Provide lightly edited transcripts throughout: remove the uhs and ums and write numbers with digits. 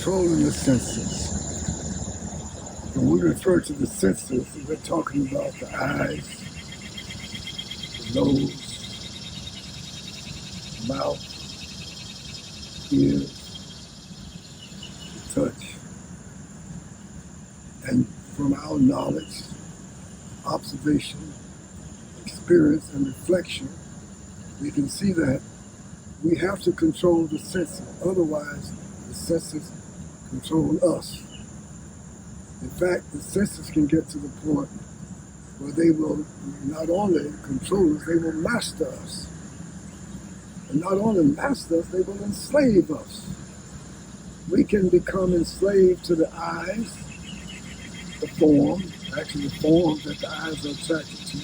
controlling the senses. When we refer to the senses, we're talking about the eyes, the nose, the mouth, ears, the touch. And from our knowledge, observation, experience, and reflection, we can see that we have to control the senses. Otherwise, the senses control us. In fact, the senses can get to the point where they will not only control us, they will master us. And not only master us, they will enslave us. We can become enslaved to the eyes, the form, actually the forms that the eyes are attracted to,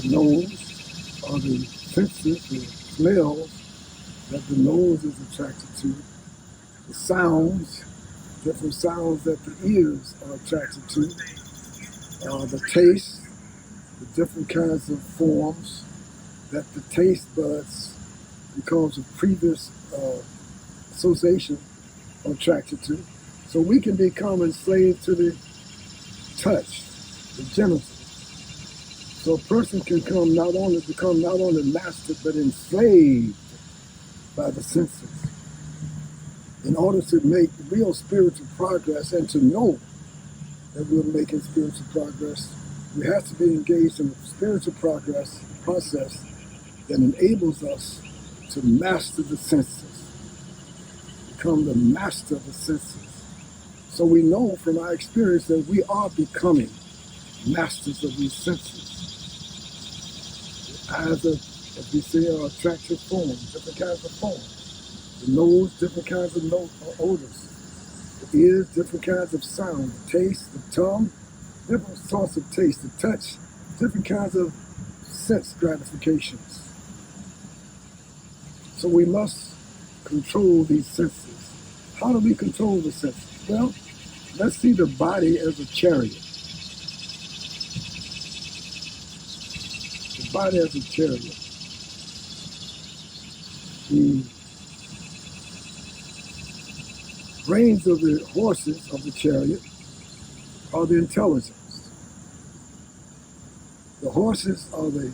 the nose, or the senses, the smells that the nose is attracted to, the sounds, different sounds that the ears are attracted to, the taste, the different kinds of forms that the taste buds, because of previous association, are attracted to. So we can become enslaved to the touch, the genitals. So a person can become not only mastered, but enslaved by the senses. In order to make real spiritual progress and to know that we're making spiritual progress, we have to be engaged in a spiritual progress process that enables us to master the senses, become the master of the senses. So we know from our experience that we are becoming masters of these senses. The eyes, as we say, are attractive forms, different kinds of forms. The nose, different kinds of odors. The ears, different kinds of sound. The taste, the tongue, different sorts of taste. The touch, different kinds of sense gratifications. So we must control these senses. How do we control the senses? Well, let's see the body as a chariot. The body as a chariot. The brains of the horses of the chariot are the intelligence. The horses are the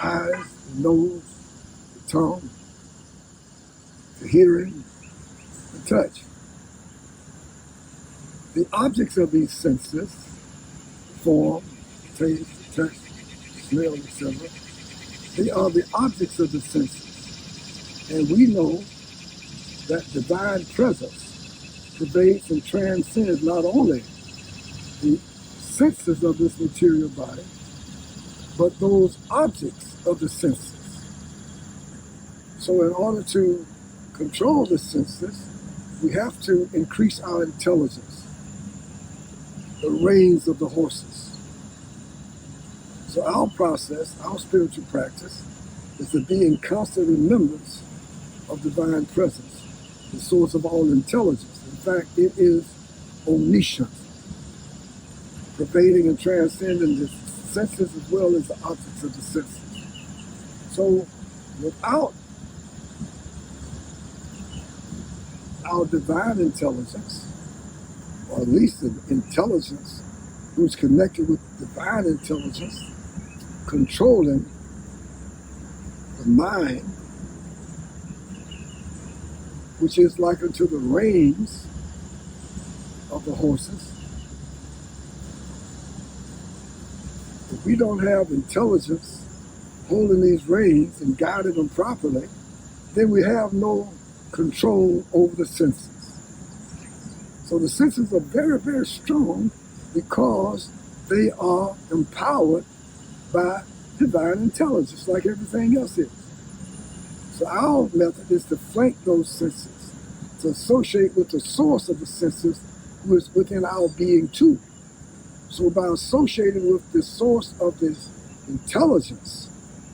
eyes, the nose, the tongue, the hearing, the touch. The objects of these senses, form, taste, touch, smell, etc., they are the objects of the senses. And we know that divine presence pervades and transcends not only the senses of this material body, but those objects of the senses. So in order to control the senses, we have to increase our intelligence, the reins of the horses. So our process, our spiritual practice, is to be in constant remembrance of divine presence, the source of all intelligence. In fact, it is omniscient, pervading and transcending the senses as well as the objects of the senses. So without our divine intelligence, or at least the intelligence who's connected with divine intelligence, controlling the mind, which is like unto the reins of the horses. If we don't have intelligence holding these reins and guiding them properly, then we have no control over the senses. So the senses are very, very strong because they are empowered by divine intelligence, like everything else is. So our method is to flank those senses, to associate with the source of the senses, who is within our being too. So by associating with the source of this intelligence,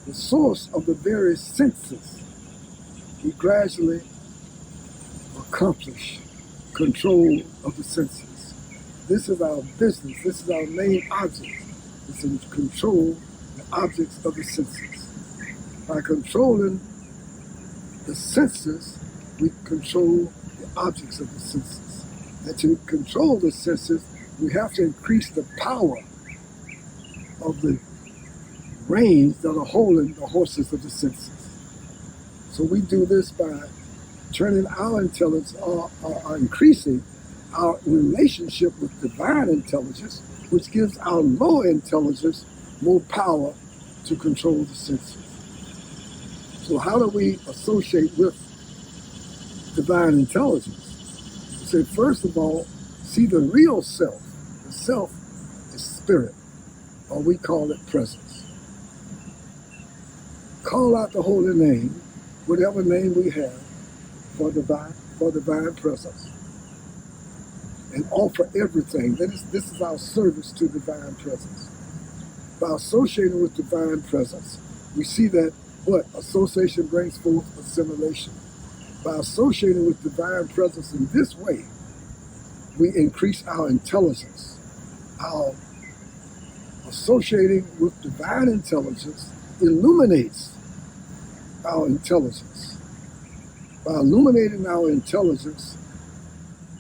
the source of the various senses, we gradually accomplish control of the senses. This is our business. This is our main object. It's to control the objects of the senses. By controlling the senses, we control the objects of the senses. And to control the senses, we have to increase the power of the reins that are holding the horses of the senses. So we do this by turning our intelligence, or increasing our relationship with divine intelligence, which gives our lower intelligence more power to control the senses. So how do we associate with divine intelligence? So first of all, see the real self. The self is spirit, or we call it presence. Call out the holy name, whatever name we have, for divine presence, and offer everything. This is our service to divine presence. By associating with divine presence, we see that what? Association brings forth assimilation. By associating with divine presence in this way, we increase our intelligence. Our associating with divine intelligence illuminates our intelligence. By illuminating our intelligence,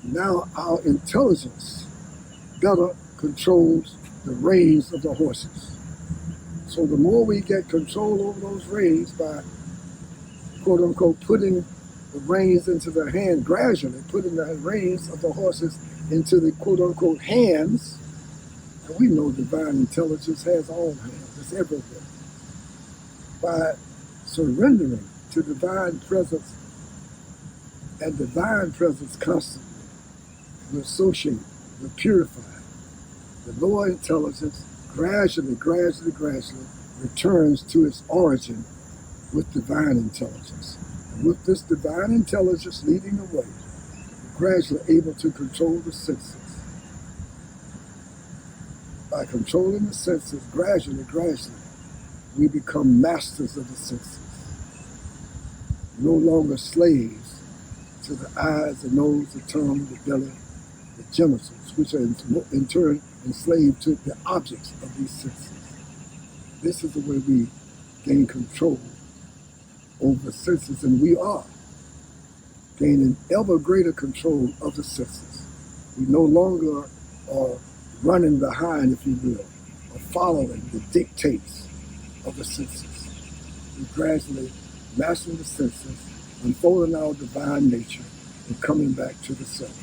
now our intelligence better controls the reins of the horses. So the more we get control over those reins by, quote unquote, putting the reins into their hand, gradually putting the reins of the horses into the, quote unquote, hands, and we know divine intelligence has all hands, it's everywhere. By surrendering to divine presence and divine presence constantly, we associate, we purify. The lower intelligence gradually returns to its origin with divine intelligence. And with this divine intelligence leading the way, we're gradually able to control the senses. By controlling the senses, gradually, we become masters of the senses. No longer slaves to the eyes, the nose, the tongue, the belly, the genitals, which are in turn enslaved to the objects of these senses. This is the way we gain control over the senses, and we are gaining ever greater control of the senses. We no longer are running behind, if you will, or following the dictates of the senses. We gradually mastering the senses, unfolding our divine nature, and coming back to the self,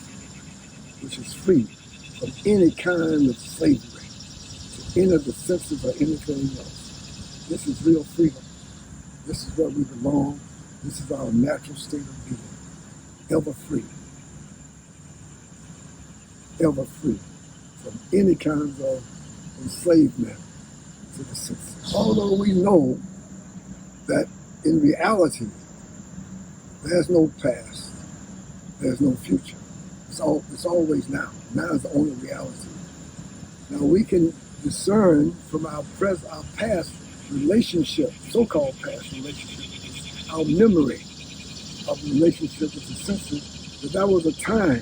which is free from any kind of slavery to any of the senses or anything else. This is real freedom. This is where we belong. This is our natural state of being. Ever free from any kind of enslavement to the senses. Although we know that in reality, there's no past, there's no future. It's always now. Now is the only reality. Now we can discern from our past relationship, so-called past relationship, our memory of relationship with the senses, that was a time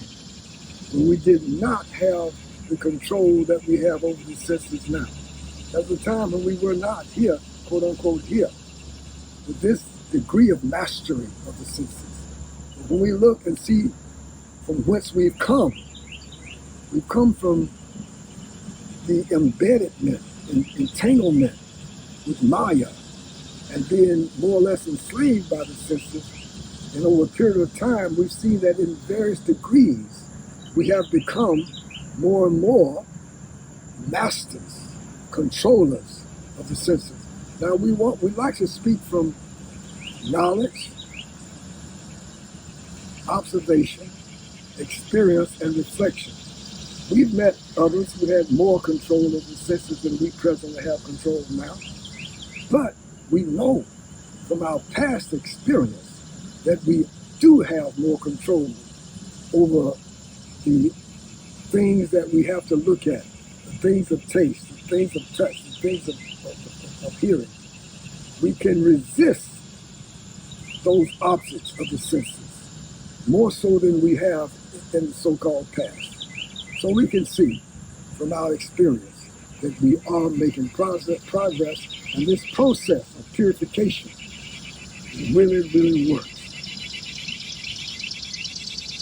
when we did not have the control that we have over the senses now. That was a time when we were not here, quote unquote, here, with this degree of mastery of the senses. But when we look and see from whence we've come from the embeddedment and entanglement with Maya and being more or less enslaved by the senses. And over a period of time, we've seen that in various degrees, we have become more and more masters, controllers of the senses. Now we like to speak from knowledge, observation, experience, and reflection. We've met others who had more control of the senses than we presently have control now. But we know from our past experience that we do have more control over the things that we have to look at, the things of taste, the things of touch, the things of hearing. We can resist those objects of the senses more so than we have in the so-called past. So we can see from our experience that we are making progress, and this process of purification really works.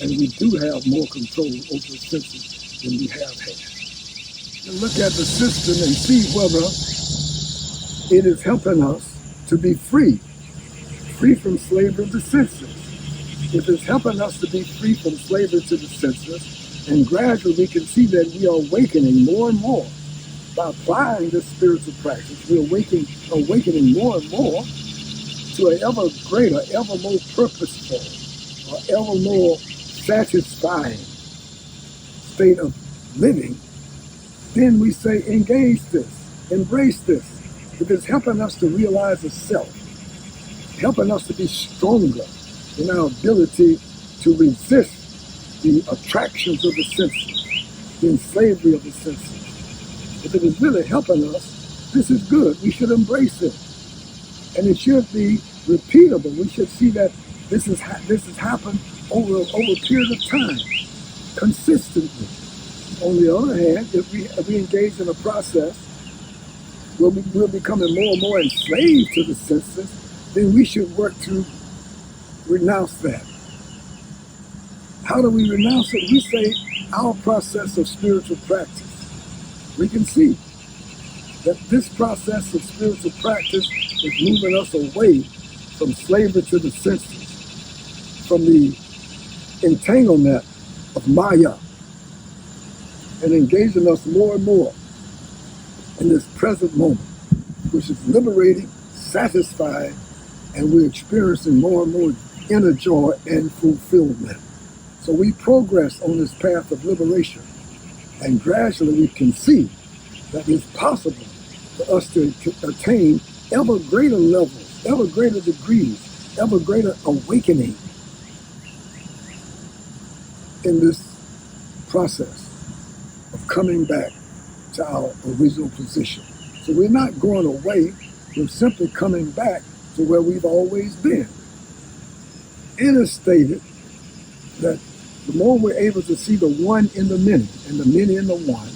and we do have more control over the senses than we have had. And look at the system and see whether it is helping us to be free from slavery of the senses. If it's helping us to be free from slavery to the senses, and gradually we can see that we are awakening more and more by applying this spiritual practice. We're awakening more and more to an ever greater, ever more purposeful, or ever more satisfying state of living. Then we say, engage this, embrace this. If it's helping us to realize the self, helping us to be stronger in our ability to resist the attractions of the senses, the slavery of the senses. If it is really helping us, this is good. We should embrace it. And it should be repeatable. We should see that this has happened over a period of time, consistently. On the other hand, if we engage in a process where we're becoming more and more enslaved to the senses, then we should work to renounce that. How do we renounce it? We say our process of spiritual practice. We can see that this process of spiritual practice is moving us away from slavery to the senses, from the entanglement of Maya, and engaging us more and more in this present moment, which is liberating, satisfying, and we're experiencing more and more inner joy and fulfillment. So we progress on this path of liberation, and gradually we can see that it's possible for us to attain ever greater levels, ever greater degrees, ever greater awakening in this process of coming back to our original position. So we're not going away, we're simply coming back to where we've always been. It is stated that the more we're able to see the one in the many and the many in the one,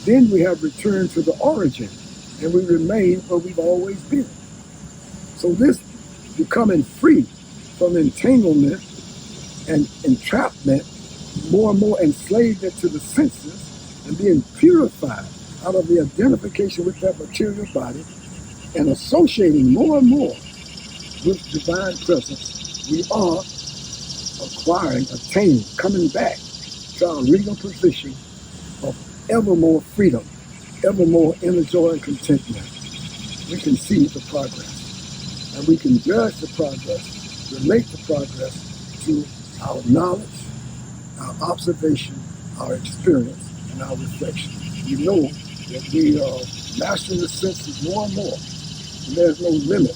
then we have returned to the origin and we remain where we've always been. So this becoming free from entanglement and entrapment, more and more enslavement to the senses, and being purified out of the identification with that material body and associating more and more with divine presence, we are acquiring, attaining, coming back to our original position of ever more freedom, ever more inner joy and contentment. We can see the progress, and we can judge the progress, relate the progress to our knowledge, our observation, our experience, and our reflection. We know that we are mastering the senses more and more, and there's no limit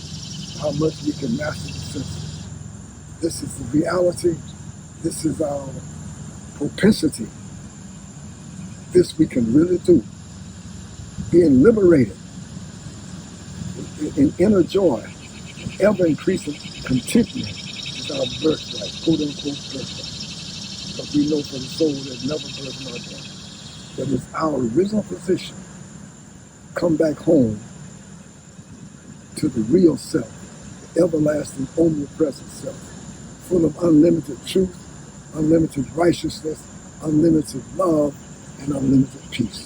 how much we can master the senses. This is the reality. This is our propensity. This we can really do. Being liberated in inner joy, ever-increasing contentment is our birthright, quote-unquote birthright. Because we know for the soul that never birth nor death, that it's our original position, come back home to the real self, the everlasting, omnipresent self, full of unlimited truth, unlimited righteousness, unlimited love, and unlimited peace.